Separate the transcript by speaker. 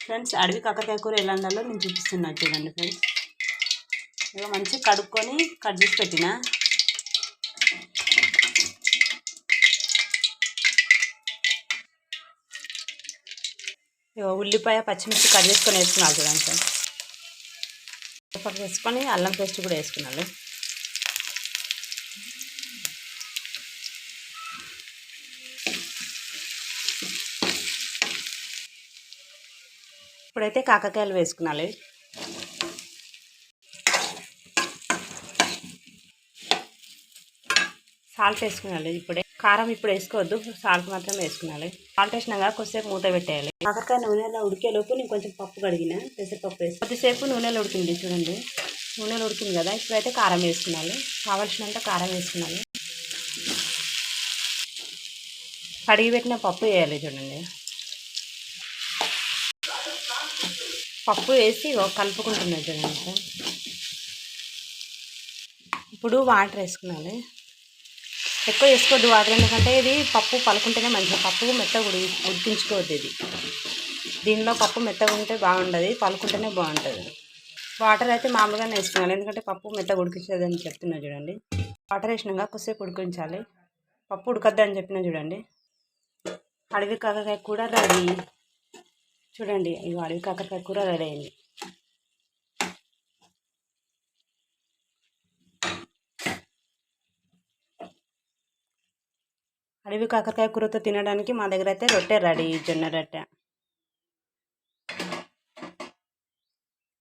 Speaker 1: Friends అడవి కాకరకాయ కూర ఎలా ఉండాలో నేను చూపిస్తున్నా చూడండి ఫ్రెండ్స్. ఇక మంచిగా కడుక్కొని కట్ చేసి పెట్టిన. ఇక ఉల్లిపాయ పచ్చిమిర్చి కట్ చేసుకొని వేసుకున్నాను చూడండి ఫ్రెండ్స్. పప్పు వేసుకొని అల్లం పేస్ట్ కూడా వేసుకున్నాను. ఇప్పుడైతే కాకరకాయలు వేసుకున్నాను. సాల్ట్ వేసుకున్నాను. ఇప్పుడే కారం ఇప్పుడు వేసుకోవద్దు, సాల్ట్ మాత్రం వేసుకున్నాను. సాల్ట్ వేసినాక కొద్దిసేపు మూత పెట్టేయాలి. కాకరకాయ నూనెలో ఉడికేలోపు నేను కొంచెం పప్పు కడిగిన, పెసరపప్పు వేసి కొద్దిసేపు నూనెలో ఉడికింది చూడండి. నూనెలో ఉడికింది కదా, ఇప్పుడైతే కారం వేసుకున్నాను. కావాల్సినంత కారం వేసుకున్నాను. కడిగి పెట్టిన పప్పు వేయాలి చూడండి. పప్పు వేసి కలుపుకుంటున్నాను చూడండి. ఇప్పుడు వాటర్ వేసుకున్నాను. ఎక్కువ వేసుకోవద్దు వాటర్, ఎందుకంటే ఇది పప్పు పలుకుంటేనే మంచిగా. పప్పు మెత్తగా ఉడికించుకోవద్దు. ఇది దీనిలో పప్పు మెత్తగా ఉంటే బాగుండదు, పలుకుంటేనే బాగుంటుంది. వాటర్ అయితే మామూలుగానే వేసుకున్నాను, ఎందుకంటే పప్పు మెత్తగా ఉడికించదని చెప్తున్నా చూడండి. వాటర్ వేసినాక కొద్దిసేపు ఉడికించాలి. పప్పు ఉడకద్దని చెప్పినా చూడండి. అడవి కాకరకాయ కూర రెడీ చూడండి. ఈ అడవి కాకరకాయ కూర రెడీ అయింది. అడవి కాకరకాయ కూరతో తినడానికి మా దగ్గర అయితే రొట్టె రెడీ, జొన్న రొట్టె.